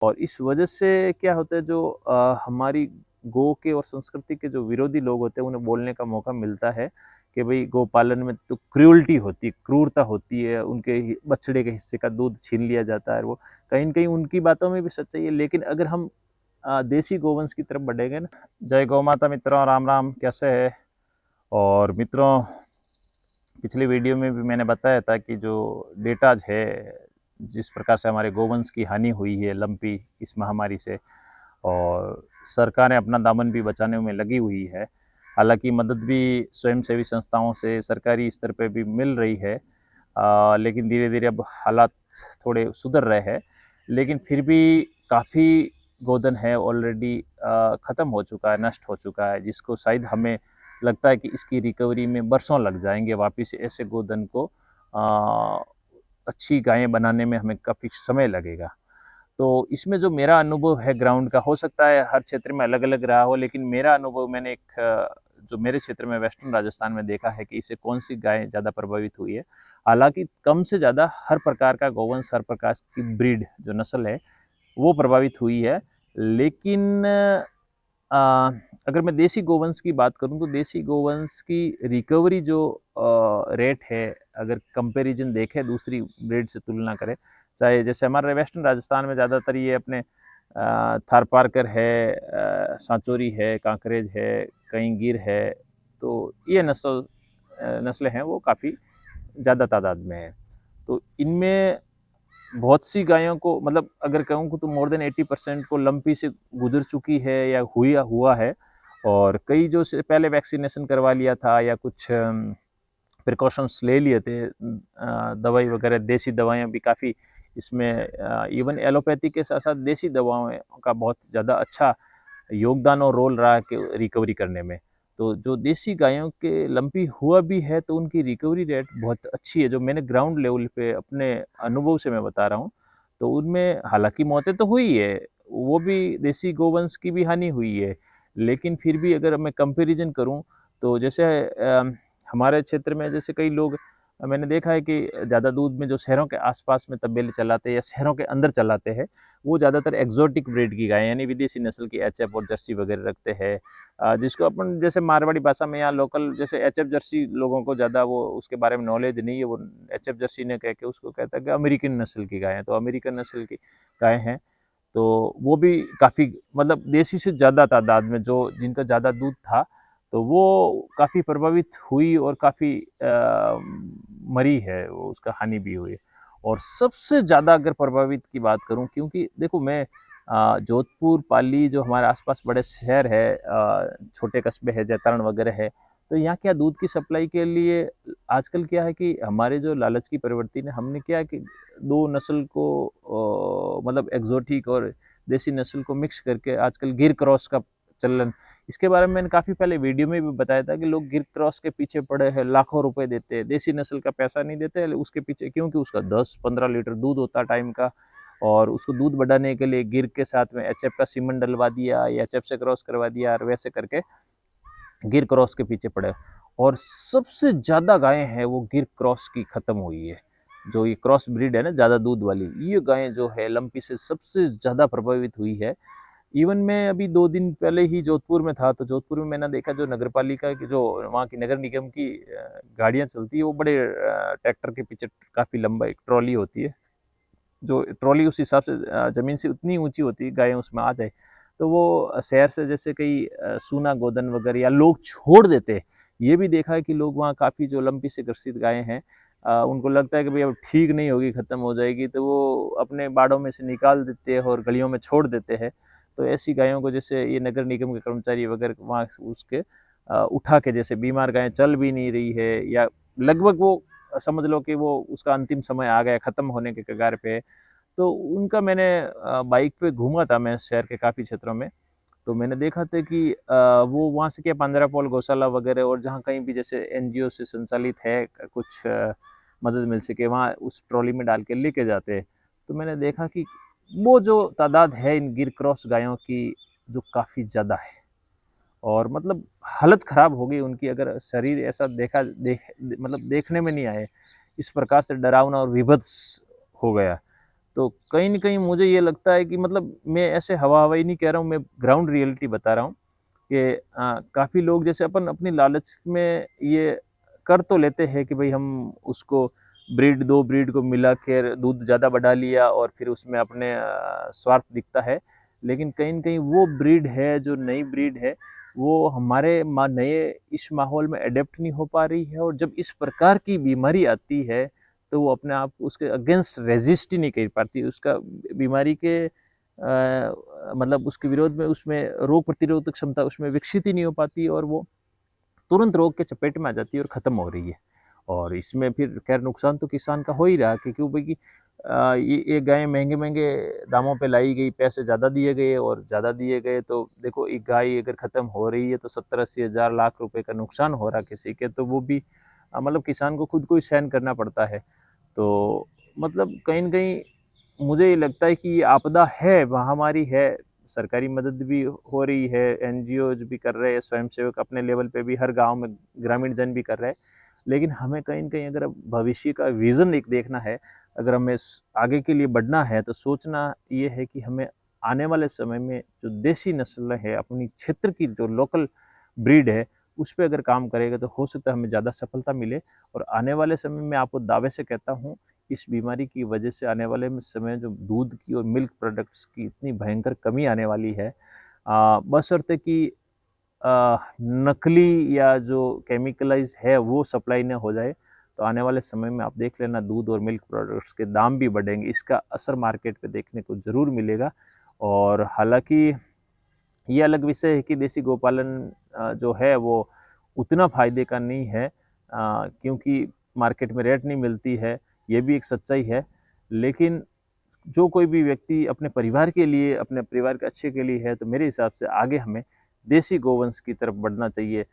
और इस वजह से क्या होता है, जो हमारी गौ के और संस्कृति के जो विरोधी लोग होते हैं उन्हें बोलने का मौका मिलता है कि भाई गौपालन में तो क्रूरता होती है, क्रूरता होती है, उनके बछड़े के हिस्से का दूध छीन लिया जाता है। वो कहीं न कहीं उनकी बातों में भी सच्चाई है, लेकिन अगर हम देसी गोवंश की तरफ बढ़ेंगे ना। जय गौ माता मित्रों, राम राम, कैसे है? और मित्रों, पिछली वीडियो में भी मैंने बताया था कि जो डेटाज है, जिस प्रकार से हमारे गोवंश की हानि हुई है लंपी इस महामारी से, और सरकारें अपना दामन भी बचाने में लगी हुई है। हालांकि मदद भी स्वयंसेवी संस्थाओं से सरकारी स्तर पे भी मिल रही है, लेकिन धीरे धीरे अब हालात थोड़े सुधर रहे हैं। लेकिन फिर भी काफ़ी गोधन है ऑलरेडी ख़त्म हो चुका है, नष्ट हो चुका है, जिसको शायद हमें लगता है कि इसकी रिकवरी में बरसों लग जाएंगे। वापिस ऐसे गोधन को अच्छी गायें बनाने में हमें काफ़ी समय लगेगा। तो इसमें जो मेरा अनुभव है ग्राउंड का, हो सकता है हर क्षेत्र में अलग अलग रहा हो, लेकिन मेरा अनुभव मैंने जो मेरे क्षेत्र में वेस्टर्न राजस्थान में देखा है कि इससे कौन सी गाय ज़्यादा प्रभावित हुई है। हालांकि कम से ज़्यादा हर प्रकार का गोवंश, हर प्रकार की ब्रीड जो नस्ल है वो प्रभावित हुई है। लेकिन अ, अगर मैं देसी गोवंश की बात करूं तो देसी गोवंश की रिकवरी जो रेट है, अगर कंपैरिजन देखें दूसरी ब्रीड से तुलना करें, चाहे जैसे हमारे वेस्टर्न राजस्थान में ज़्यादातर ये अपने थारपारकर है, सांचोरी है, कांकरेज है, कहीं गिर है, तो ये नस्लें हैं वो काफ़ी ज़्यादा तादाद में है। तो इनमें बहुत सी गायों को, मतलब अगर कहूँ तो मोर देन 80% को लंपी से गुजर चुकी है या हुआ है। और कई जो से पहले वैक्सीनेशन करवा लिया था या कुछ प्रिकॉशंस ले लिए थे, दवाई वगैरह, देसी दवाएं भी काफ़ी इसमें, इवन एलोपैथी के साथ साथ देसी दवाओं का बहुत ज़्यादा अच्छा योगदान और रोल रहा है कि रिकवरी करने में। तो जो देसी गायों के लंपी हुआ भी है तो उनकी रिकवरी रेट बहुत अच्छी है, जो मैंने ग्राउंड लेवल पे अपने अनुभव से मैं बता रहा हूँ। तो उनमें हालांकि मौतें तो हुई है, वो भी देसी गोवंश की भी हानि हुई है, लेकिन फिर भी अगर मैं कंपैरिजन करूँ तो जैसे हमारे क्षेत्र में जैसे कई लोग, मैंने देखा है कि ज़्यादा दूध में जो शहरों के आसपास में तबेले चलाते हैं या शहरों के अंदर चलाते हैं, वो ज़्यादातर एक्जोटिक ब्रीड की गाय यानी विदेशी नस्ल की एचएफ और जर्सी वगैरह रखते हैं, जिसको अपन जैसे मारवाड़ी भाषा में या लोकल जैसे एचएफ जर्सी, लोगों को ज़्यादा वो उसके बारे में नॉलेज नहीं है, वो एचएफ जर्सी ने कह के उसको कहता है कि अमेरिकन नस्ल की गाय है, तो अमेरिकन नस्ल की गाय हैं। तो वो भी काफ़ी, मतलब देसी से ज़्यादा तादाद में जो जिनका ज़्यादा दूध था, तो वो काफ़ी प्रभावित हुई और काफ़ी मरी है, वो उसका हानि भी हुई। और सबसे ज़्यादा अगर प्रभावित की बात करूं, क्योंकि देखो मैं जोधपुर, पाली जो हमारे आसपास बड़े शहर है, छोटे कस्बे हैं, जैतारण वगैरह है, तो यहाँ क्या दूध की सप्लाई के लिए आजकल क्या है कि हमारे जो लालच की प्रवृत्ति ने, हमने क्या है कि दो नस्ल को मतलब एग्जोटिक और देसी नस्ल को मिक्स करके आजकल गिर क्रॉस का चलन, इसके बारे में मैंने काफ़ी पहले वीडियो में भी बताया था कि लोग गिर क्रॉस के पीछे पड़े हैं, लाखों रुपए देते हैं, देसी नस्ल का पैसा नहीं देते उसके पीछे, क्योंकि उसका 10-15 लीटर दूध होता टाइम का, और उसको दूध बढ़ाने के लिए गिर के साथ में एचएफ का सीमन डलवा दिया या एचएफ से क्रॉस करवा दिया, और वैसे करके गिर क्रॉस के पीछे पड़े। और सबसे ज़्यादा गायें हैं वो गिर क्रॉस की ख़त्म हुई है, जो ये क्रॉस ब्रीड है ना ज़्यादा दूध वाली, ये गायें जो है लंपी से सबसे ज़्यादा प्रभावित हुई है। इवन मैं अभी 2 दिन पहले ही जोधपुर में था, तो जोधपुर में मैंने देखा जो नगर पालिका की, जो वहाँ की नगर निगम की गाड़ियाँ चलती है, वो बड़े ट्रैक्टर के पीछे काफ़ी लंबा एक ट्रॉली होती है, जो ट्रॉली उस हिसाब से ज़मीन से उतनी ऊंची होती है, गायें उसमें आ जाए तो वो शहर से जैसे कई सूना गोदन वगैरह या लोग छोड़ देते हैं। ये भी देखा है कि लोग वहाँ काफ़ी जो लंपी से ग्रसित गायें हैं, उनको लगता है कि भाई अब ठीक नहीं होगी, ख़त्म हो जाएगी, तो वो अपने बाड़ों में से निकाल देते हैं और गलियों में छोड़ देते हैं। तो ऐसी गायों को जैसे ये नगर निगम के कर्मचारी वगैरह वहाँ उसके उठा के, जैसे बीमार गायें चल भी नहीं रही है या लगभग वो समझ लो कि वो उसका अंतिम समय आ गया, ख़त्म होने के कगार पे है, तो उनका मैंने बाइक पे घूमा था मैं शहर के काफ़ी क्षेत्रों में, तो मैंने देखा था कि वो वहाँ से क्या पांजरापोल गौशाला वगैरह और जहाँ कहीं भी जैसे एनजीओ से संचालित है कुछ मदद मिल सके, वहाँ उस ट्रॉली में डाल के लेके जाते हैं। तो मैंने देखा कि वो जो तादाद है इन गिर क्रॉस गायों की, जो काफ़ी ज़्यादा है, और मतलब हालत ख़राब हो गई उनकी, अगर शरीर ऐसा मतलब देखने में नहीं आए, इस प्रकार से डरावना और विभत्स हो गया। तो कहीं न कहीं मुझे ये लगता है कि मतलब मैं ऐसे हवा-हवाई नहीं कह रहा हूँ, मैं ग्राउंड रियलिटी बता रहा हूँ कि काफ़ी लोग जैसे अपन अपनी लालच में ये कर तो लेते हैं कि भई हम उसको ब्रीड 2 ब्रीड को मिला कर दूध ज़्यादा बढ़ा लिया और फिर उसमें अपने स्वार्थ दिखता है। लेकिन कहीं न कहीं वो ब्रीड है, जो नई ब्रीड है, वो हमारे नए इस माहौल में एडॉप्ट नहीं हो पा रही है और जब इस प्रकार की बीमारी आती है, तो वो अपने आप उसके अगेंस्ट रेज़िस्ट ही नहीं कर पाती। उसका बीमारी के मतलब उसके विरोध में उसमें रोग प्रतिरोधक क्षमता उसमें विकसित ही नहीं हो पाती और वो तुरंत रोग के चपेट में आ जाती है और ख़त्म हो रही है। और इसमें फिर ख़ैर नुकसान तो किसान का हो ही रहा है क्यों कि ये गायें महँगे-महँगे दामों पे लाई गई, पैसे ज़्यादा दिए गए और ज़्यादा दिए गए तो देखो एक गाय अगर ख़त्म हो रही है तो 70-80 हज़ार लाख रुपए का नुकसान हो रहा है किसी के, तो वो भी मतलब किसान को खुद को ही सहन करना पड़ता है। तो मतलब कहीं न कहीं मुझे ये लगता है कि ये आपदा है, महामारी है, सरकारी मदद भी हो रही है, एनजीओज़ भी कर रहे हैं, स्वयंसेवक अपने लेवल पे भी हर गाँव में ग्रामीण जन भी कर रहे हैं। लेकिन हमें कहीं न कहीं अगर अब भविष्य का विज़न एक देखना है, अगर हमें आगे के लिए बढ़ना है, तो सोचना ये है कि हमें आने वाले समय में जो देसी नस्लें हैं, अपनी क्षेत्र की जो लोकल ब्रीड है, उस पे अगर काम करेगा तो हो सकता है हमें ज़्यादा सफलता मिले और आने वाले समय में आपको दावे से कहता हूँ इस बीमारी की वजह से आने वाले में समय जो दूध की और मिल्क प्रोडक्ट्स की इतनी भयंकर कमी आने वाली है बशर्ते कि नकली या जो केमिकलाइज़ है वो सप्लाई ना हो जाए, तो आने वाले समय में आप देख लेना दूध और मिल्क प्रोडक्ट्स के दाम भी बढ़ेंगे। इसका असर मार्केट पे देखने को ज़रूर मिलेगा और हालाँकि ये अलग विषय है कि देसी गोपालन जो है वो उतना फ़ायदे का नहीं है क्योंकि मार्केट में रेट नहीं मिलती है, ये भी एक सच्चाई है। लेकिन जो कोई भी व्यक्ति अपने परिवार के लिए, अपने परिवार के अच्छे के लिए है, तो मेरे हिसाब से आगे हमें देसी गोवंश की तरफ बढ़ना चाहिए।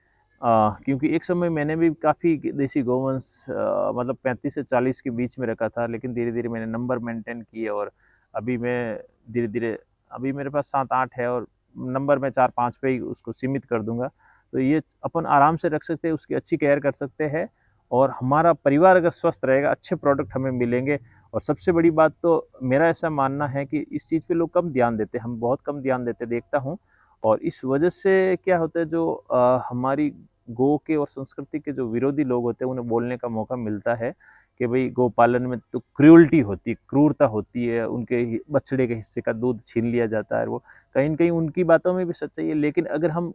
क्योंकि एक समय मैंने भी काफ़ी देसी गोवंश मतलब 35 से 40 के बीच में रखा था, लेकिन धीरे-धीरे मैंने नंबर मेंटेन किए और अभी मैं धीरे-धीरे अभी मेरे पास 7-8 है और नंबर मैं 4-5 पे ही उसको सीमित कर दूँगा। तो ये अपन आराम से रख सकते हैं, उसकी अच्छी केयर कर सकते हैं और हमारा परिवार अगर स्वस्थ रहेगा, अच्छे प्रोडक्ट हमें मिलेंगे और सबसे बड़ी बात तो मेरा ऐसा मानना है कि इस चीज़ पे लोग कम ध्यान देते हैं, हम बहुत कम ध्यान देते देखता हूँ और इस वजह से क्या होता है जो हमारी गौ के और संस्कृति के जो विरोधी लोग होते हैं, उन्हें बोलने का मौका मिलता है कि भई गौपालन में तो क्रूरता होती है, क्रूरता होती है, उनके बछड़े के हिस्से का दूध छीन लिया जाता है वो कहीं न कहीं उनकी बातों में भी सच्चाई है, लेकिन अगर हम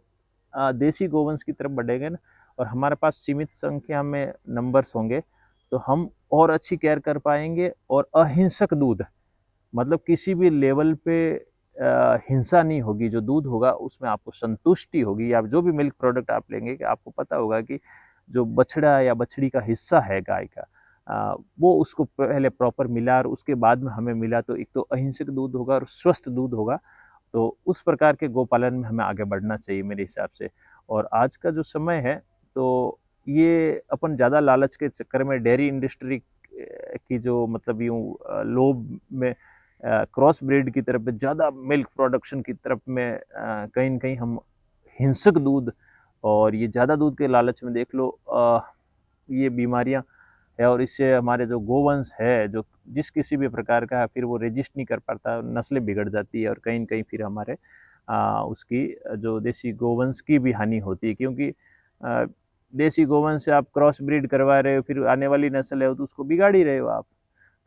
देसी गोवंश की तरफ बढ़ेंगे ना और हमारे पास सीमित संख्या में नंबर्स होंगे, तो हम और अच्छी केयर कर पाएँगे और अहिंसक दूध मतलब किसी भी लेवल पे हिंसा नहीं होगी, जो दूध होगा उसमें आपको संतुष्टि होगी या जो भी मिल्क प्रोडक्ट आप लेंगे कि आपको पता होगा कि जो बछड़ा या बछड़ी का हिस्सा है गाय का वो उसको पहले प्रॉपर मिला और उसके बाद में हमें मिला तो एक तो अहिंसक दूध होगा और स्वस्थ दूध होगा। तो उस प्रकार के गोपालन में हमें आगे बढ़ना चाहिए मेरे हिसाब से। और आज का जो समय है तो ये अपन ज़्यादा लालच के चक्कर में डेयरी इंडस्ट्री की जो मतलब यूँ लोभ में क्रॉस ब्रीड की तरफ ज़्यादा मिल्क प्रोडक्शन की तरफ में कहीं न कहीं हम हिंसक दूध और ये ज़्यादा दूध के लालच में देख लो ये बीमारियाँ है और इससे हमारे जो गोवंश है, जो जिस किसी भी प्रकार का फिर वो रेजिस्ट नहीं कर पाता, नस्लें बिगड़ जाती है और कहीं न कहीं फिर हमारे उसकी जो देसी गोवंश की भी हानि होती है क्योंकि अ, देसी गोवंश से आप क्रॉस ब्रीड करवा रहे हो, फिर आने वाली नस्ल है तो उसको बिगाड़ ही रहे हो आप।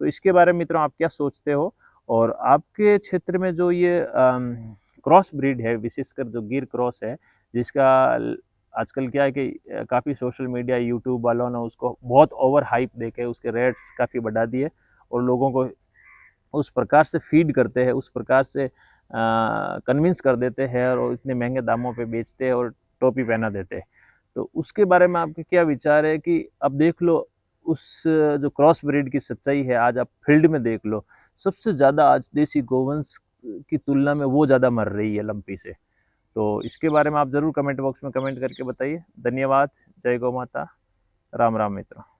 तो इसके बारे में मित्रों आप क्या सोचते हो? और आपके क्षेत्र में जो ये क्रॉस ब्रीड है, विशेषकर जो गिर क्रॉस है, जिसका ल आजकल क्या है कि काफ़ी सोशल मीडिया, यूट्यूब वालों ने उसको बहुत ओवर हाइप देके उसके रेट्स काफ़ी बढ़ा दिए और लोगों को उस प्रकार से फ़ीड करते हैं, उस प्रकार से कन्विंस कर देते हैं और इतने महँगे दामों पे बेचते हैं और टोपी पहना देते हैं। तो उसके बारे में आपके क्या विचार है कि अब देख लो उस जो क्रॉस ब्रीड की सच्चाई है, आज आप फील्ड में देख लो, सबसे ज़्यादा आज देसी गोवंश की तुलना में वो ज़्यादा मर रही है लंपी से। तो इसके बारे में आप ज़रूर कमेंट बॉक्स में कमेंट करके बताइए। धन्यवाद। जय गौ माता। राम, राम मित्रों।